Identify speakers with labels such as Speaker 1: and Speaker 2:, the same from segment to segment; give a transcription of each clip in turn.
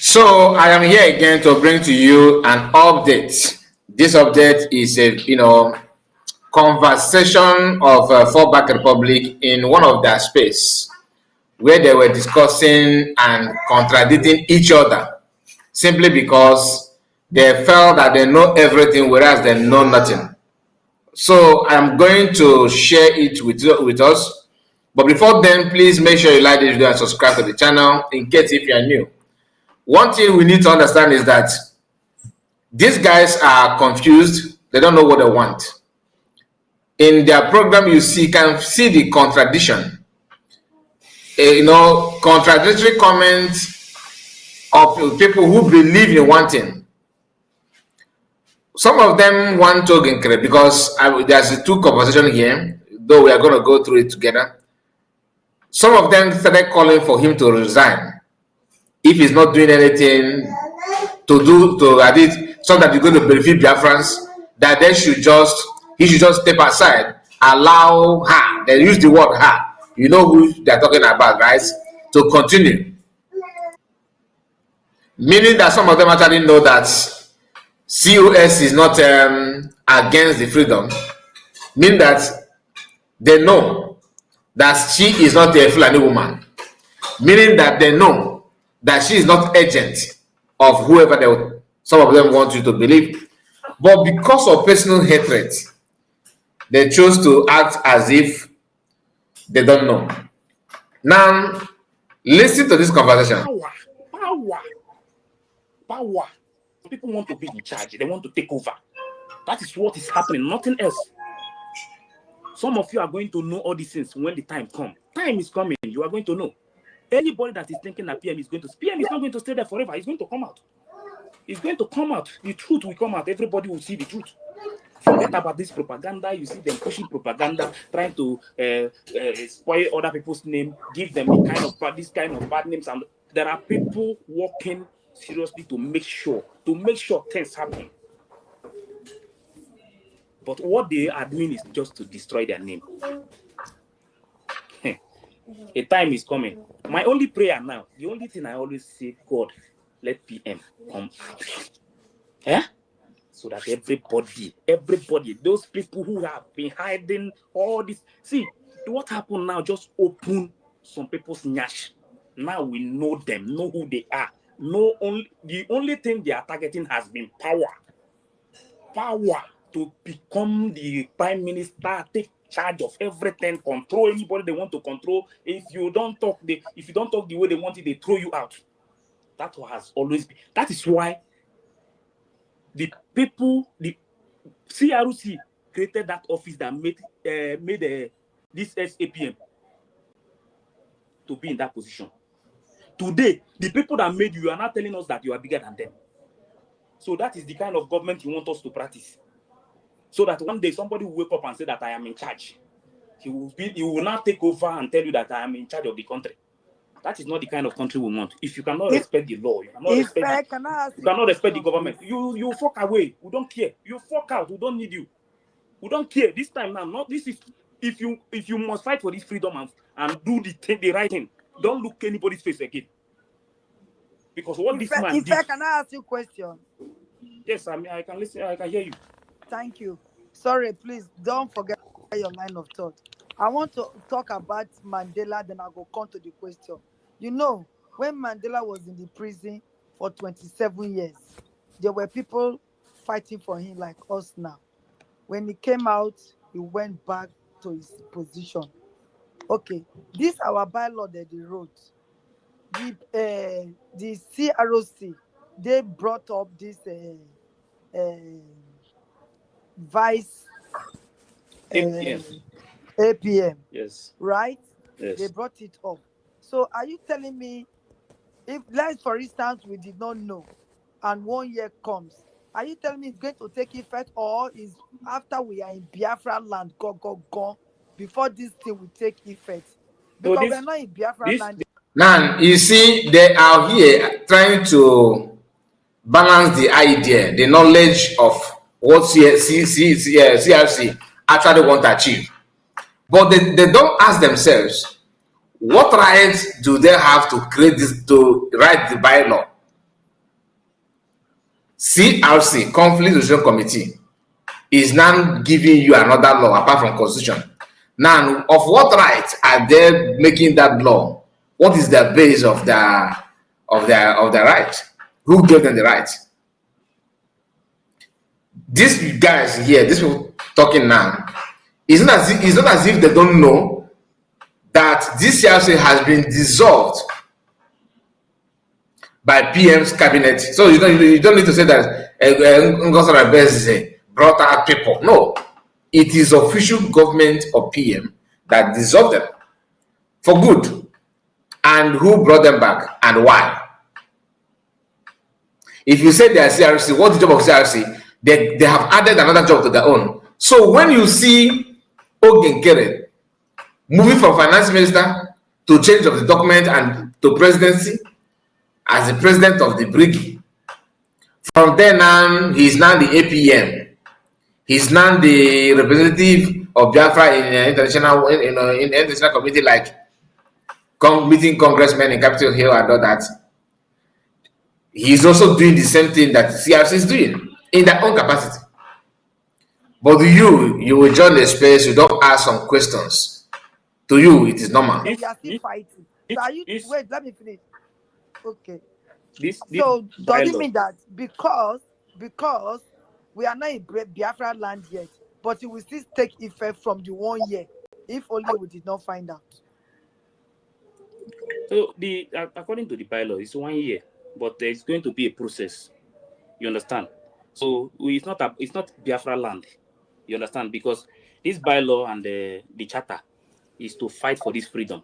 Speaker 1: So I am here again to bring to you an update. This update is a conversation of Fallback Republic in one of their space where they were discussing and contradicting each other simply because they felt that they know everything whereas they know nothing. So I'm going to share it with us. But before then, please make sure you like this video and subscribe to the channel in case if you are new. One thing we need to understand is that these guys are confused. They don't know what they want. In their program, you can see the contradiction. Contradictory comments of people who believe in one thing. Some of them want to increase because there's two conversations here, though we are going to go through it together. Some of them started calling for him to resign if he's not doing anything at it, so that you're going to benefit Biafrans, that he should just step aside, allow her, they use the word her, you know who they're talking about, guys, to continue. Meaning that some of them actually know that COS is not against the freedom, meaning that they know that she is not a Fulani woman, meaning that they know that she is not agent of whoever some of them want you to believe. But because of personal hatred, they chose to act as if they don't know. Now, listen to this conversation.
Speaker 2: Power. People want to be in charge. They want to take over. That is what is happening. Nothing else. Some of you are going to know all these things when the time comes. Time is coming. You are going to know. Anybody that is thinking that PM is not going to stay there forever. It's going to come out. It's going to come out. The truth will come out. Everybody will see the truth. Forget about this propaganda. You see them pushing propaganda, trying to spoil other people's name, give them this kind of bad names. And there are people working seriously to make sure things happen. But what they are doing is just to destroy their name. A time is coming. My only prayer now, the only thing I always say, God, let PM come out. So that everybody, those people who have been hiding all this. See, what happened now just open some people's nyash. Now we know them, know who they are. The only thing they are targeting has been power. Power to become the prime minister, take charge of everything, control anybody they want to control. If you don't talk the way they want it, they throw you out. That has always been. That is why the CRC created that office that made this SAPM to be in that position. Today, the people that made you are not telling us that you are bigger than them. So that is the kind of government you want us to practice. So that one day somebody will wake up and say that I am in charge. He will not take over and tell you that I am in charge of the country. That is not the kind of country we want. If you cannot respect the law, you cannot respect the government. You fuck away. We don't care. You fuck out. We don't need you. We don't care. This time now, not this is if you must fight for this freedom and do the right thing. Don't look anybody's face again. Because what this man did.
Speaker 3: Can I ask you a question?
Speaker 2: Yes, I can listen. I can hear you.
Speaker 3: Thank you. Sorry, please don't forget your line of thought. I want to talk about Mandela, then I'll go come to the question. You know, when Mandela was in the prison for 27 years, there were people fighting for him like us now. When he came out, he went back to his position. Okay, this our bylaw that they wrote. The CROC, they brought up this vice APM.
Speaker 2: Yes.
Speaker 3: Right?
Speaker 2: Yes.
Speaker 3: They brought it up. So are you telling me, if, like for instance, we did not know, and 1 year comes, are you telling me it's going to take effect, or is after we are in Biafra land, go, before this thing will take effect? Because we're not in Biafra land.
Speaker 1: Now, you see, they are here trying to balance the idea, the knowledge of what CRC actually want to achieve. But they don't ask themselves, what rights do they have to create this, to write the bylaw? CRC, Conflict Resolution Committee, is now giving you another law apart from constitution. Now, of what right are they making that law? What is the base of the right? Who gave them the right? These guys here, these people talking now, it's not as if they don't know that this CRC has been dissolved by PM's cabinet. So you don't need to say that Ngosara Bese brought out people. No, it is official government of PM that dissolved them for good. And who brought them back and why? If you say they are CRC, what's the job of CRC? They have added another job to their own. So when you see Ogenkere moving from finance minister to change of the document and to presidency as the president of the brigade, from there now he's now the APM. He's now the representative of Biafra in international community, like meeting congressmen in Capitol Hill and all that. He's also doing the same thing that CRC is doing in their own capacity. But you will join the space, you don't ask some questions. To you, it is normal.
Speaker 3: You are still fighting. So are you, wait, let me finish. Okay.
Speaker 2: This
Speaker 3: So does it mean that because we are not in Biafra land yet, but it will still take effect from the 1 year, if only we did not find out?
Speaker 2: So according to the bylaw, it's 1 year, but there's going to be a process. You understand? So it's not Biafra land. You understand? Because this bylaw and the charter is to fight for this freedom.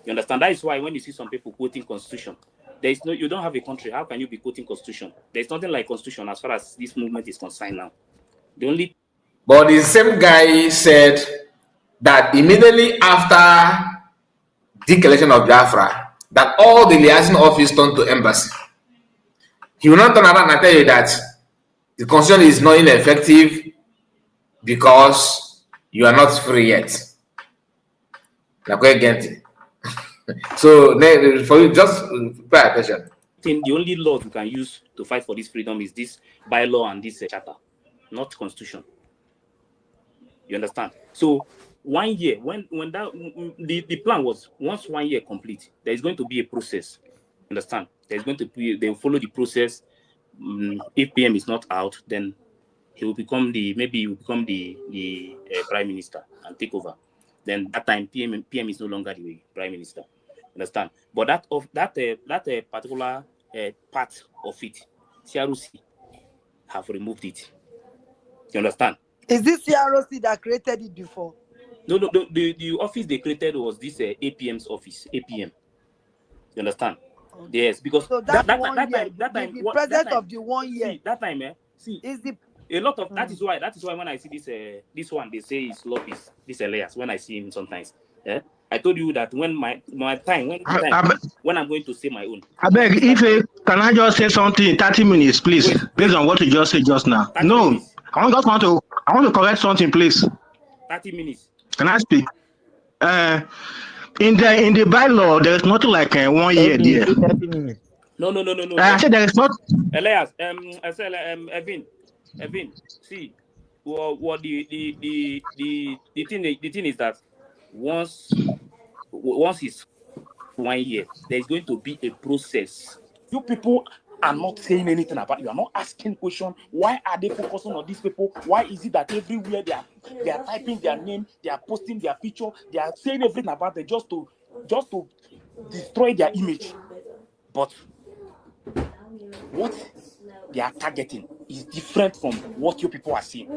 Speaker 2: You understand? That is why when you see some people quoting constitution, you don't have a country. How can you be quoting constitution? There's nothing like constitution as far as this movement is concerned now.
Speaker 1: But the same guy said that immediately after declaration of Biafra, that all the liaison office turned to embassy. He will not turn around and tell you that the constitution is not ineffective because you are not free yet. So for you, just pay attention.
Speaker 2: The only law you can use to fight for this freedom is this bylaw and this charter, not constitution. You understand? So 1 year, when that the plan was, once 1 year complete, there is going to be a process. Understand? There's going to be, they will follow the process. If PM is not out, then he will become the prime minister and take over. Then that time PM is no longer the prime minister. Understand? But that particular part of it, CRC have removed it. You understand?
Speaker 3: Is this CRC that created it before?
Speaker 2: No. The office they created was this APM's office. APM. You understand? Okay. Yes, because
Speaker 3: so that time, the president of the 1 year.
Speaker 2: See, that time,
Speaker 3: is the
Speaker 2: a lot of that is why when I see this one, they say it's Lopez, this Elias. When I see him sometimes, I told you that when my time when I'm going to say my own.
Speaker 4: I beg, can I just say something? 30 minutes, please. Wait. Based on what you just said just now. No, minutes. I want to correct something, please.
Speaker 2: 30 minutes.
Speaker 4: Can I speak? In the bylaw, there's nothing like 1 year there.
Speaker 5: 30 minutes.
Speaker 2: No.
Speaker 4: I said there is not.
Speaker 2: Elias, I said Evan, see, what the thing is that once it's 1 year, there's going to be a process. You people are not saying anything about it. You are not asking questions. Why are they focusing on these people? Why is it that everywhere they are typing their name, they are posting their picture, they are saying everything about it just to destroy their image? But what they are targeting is different from what you people are seeing.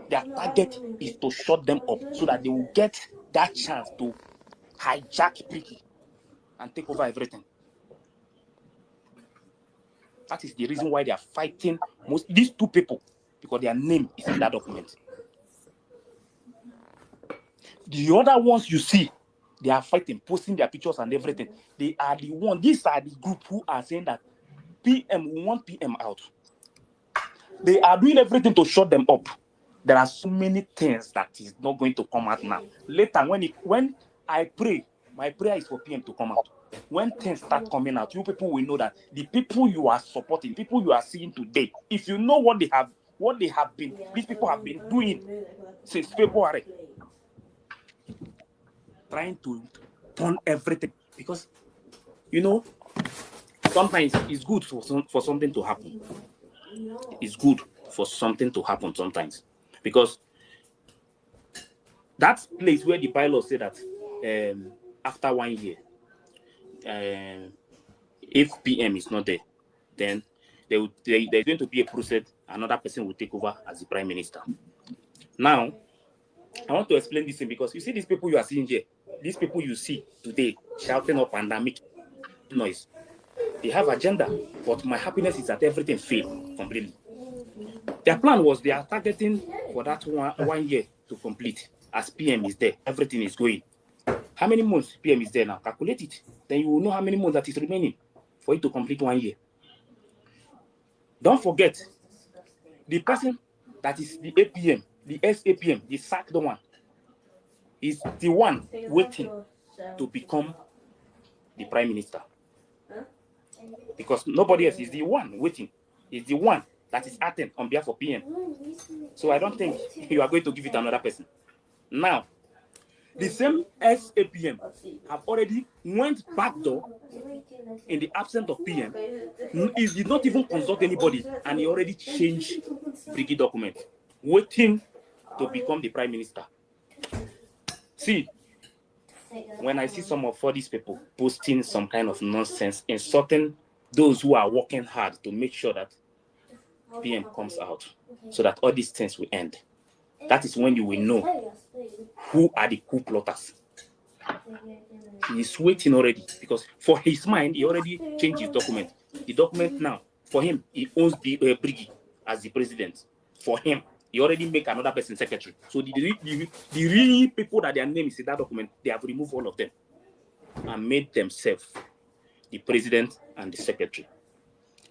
Speaker 2: Their target is to shut them up so that they will get that chance to hijack Piggy and take over everything. That is the reason why they are fighting these two people, because their name is in that document. The other ones you see, they are fighting, posting their pictures and everything. They are the one. These are the group who are saying that we want PM out. They are doing everything to shut them up. There are so many things that is not going to come out now. Later, when I pray My prayer is for PM to come out. When things start coming out, you people will know that the people you are supporting, people you are seeing today, if you know what they have been, these people have been doing since February, trying to turn everything, because sometimes it's good for something to happen. It's good for something to happen sometimes, because that place where the bylaws say that after 1 year, if PM is not there, then there's going to be a process. Another person will take over as the prime minister. Now, I want to explain this thing, because you see these people you are seeing here, these people you see today shouting up and making noise, they have agenda. But my happiness is that everything failed completely. Their plan was they are targeting for that one year to complete. As PM is there, everything is going. How many months PM is there now? Calculate it. Then you will know how many months that is remaining for it to complete 1 year. Don't forget, the person that is the APM, the SAPM, the sacked one, is the one waiting to become the prime minister. Because nobody else is the one waiting. Is the one that is acting on behalf of PM. So I don't think you are going to give it to another person. Now, the same SAPM have already went backdoor in the absence of PM. He did not even consult anybody, and he already changed brigade document, waiting to become the prime minister. See, when I see some of all these people posting some kind of nonsense, insulting those who are working hard to make sure that PM comes out, so that all these things will end, that is when you will know who are the coup plotters. He is waiting already, because for his mind, he already changed his document. The document now, for him, he owns the brigade as the president. For him, he already make another person secretary. So the real people that their name is in that document, they have removed all of them and made themselves the president and the secretary.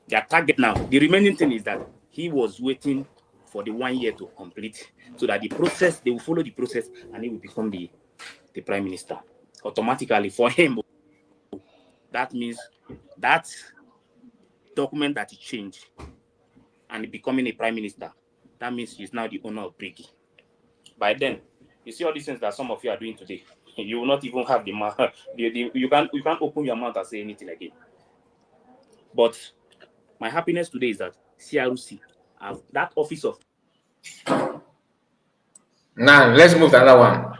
Speaker 2: Their target now, the remaining thing is that he was waiting for the 1 year to complete, so that the process, they will follow the process, and he will become the prime minister automatically. For him, that means that document that he changed and becoming a prime minister, that means he's now the owner of brigade. By then, you see all these things that some of you are doing today, you will not even have the mouth. You can't open your mouth and say anything again. But my happiness today is that CRC have that office of.
Speaker 1: Now let's move to another one.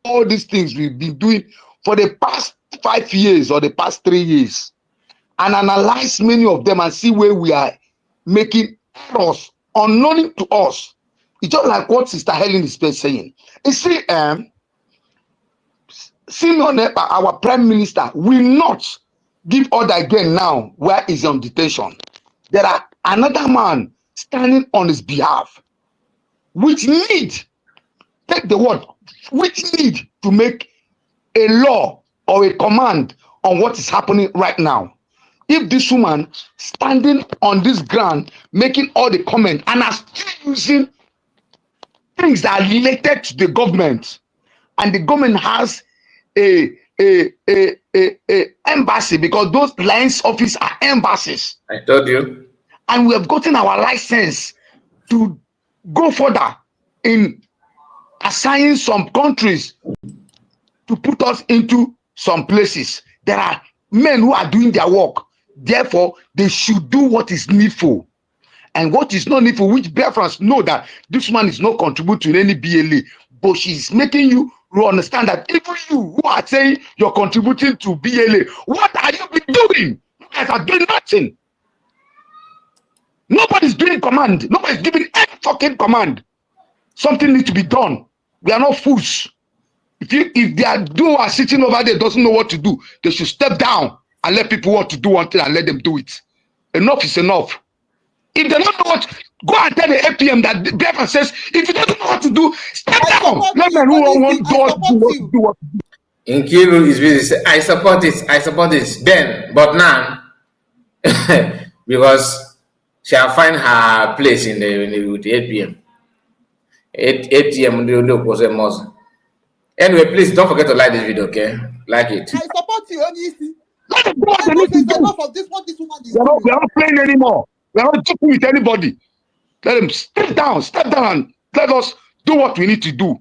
Speaker 5: All these things we've been doing for the past 5 years or the past 3 years, and analyze many of them and see where we are making errors unknown to us. It's just like what Sister Helen is saying. You see, our Prime Minister will not give order again now where he's on detention. There are another man standing on his behalf, which need, take the word, which need to make a law or a command on what is happening right now. If this woman standing on this ground making all the comments and are still using things that are related to the government, and the government has a embassy, because those lines office are embassies.
Speaker 1: I told you.
Speaker 5: And we have gotten our license to go further in assigning some countries to put us into some places. There are men who are doing their work. Therefore, they should do what is needful. And what is not needful, which Biafrans know that this man is not contributing to any BLA, but she's making you understand that even you who are saying you're contributing to BLA, what are you been doing? You guys are doing nothing. Nobody's doing command. Nobody's giving any fucking command. Something needs to be done. We are not fools. If they are sitting over there doesn't know what to do, they should step down and let people want to do one thing and let them do it. Enough is enough. If they don't know what, go and tell the APM that the Biafra says, if you don't know what to do, step down. Let men who want to do what to do.
Speaker 1: Nkiru is busy. I support it. I support this. Then, but now, because she'll find her place with the APM. ATM was a most. Anyway, please don't forget to like this video, okay? Like it.
Speaker 6: I support you, Onisi.
Speaker 5: Let them do what they need to do.
Speaker 6: Enough of this, what this woman is
Speaker 5: We're
Speaker 6: doing.
Speaker 5: not playing anymore. We're not joking with anybody. Let them step down, and let us do what we need to do.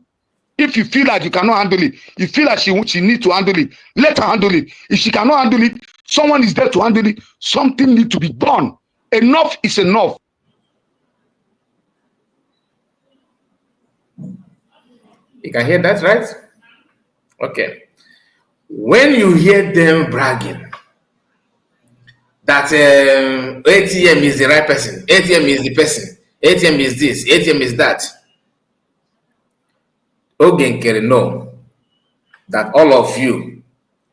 Speaker 5: If you feel like you cannot handle it, you feel like she needs to handle it, let her handle it. If she cannot handle it, someone is there to handle it. Something needs to be done. Enough is enough.
Speaker 1: You can hear that, right? Okay. When you hear them bragging that ATM is the right person, ATM is the person, ATM is this, ATM is that, Ogenkere know that all of you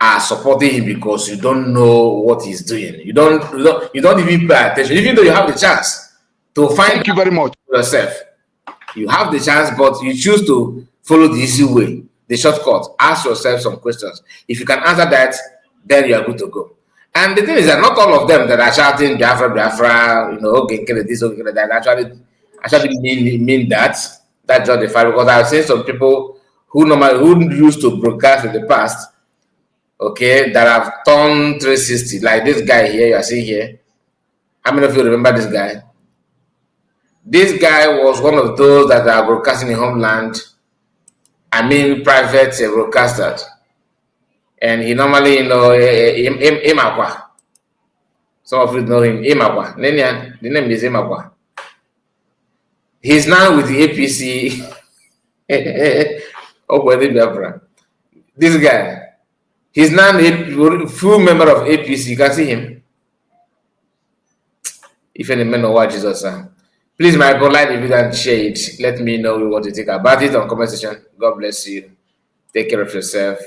Speaker 1: are supporting him because you don't know what he's doing. You don't even pay attention, even though you have the chance to find.
Speaker 5: Thank you very much.
Speaker 1: Yourself. You have the chance, but you choose to follow the easy way, the shortcut. Ask yourself some questions. If you can answer that, then you are good to go. And the thing is that not all of them that are shouting Biafra, Biafra, okay, this, okay, that actually mean that. That's justified, because I've seen some people who used to broadcast in the past, okay, that have turned 360, like this guy here, you are seeing here. How many of you remember this guy? This guy was one of those that are broadcasting in Homeland, private broadcasters. And he normally, Imakwa. Some of you know him, Imakwa. The name is Imakwa. He's now with the APC. This guy, he's now a full member of APC. You can see him. If any men know what Jesus are. Please, my bro, like the video and share it. Let me know what you think about it on comment section. God bless you. Take care of yourself.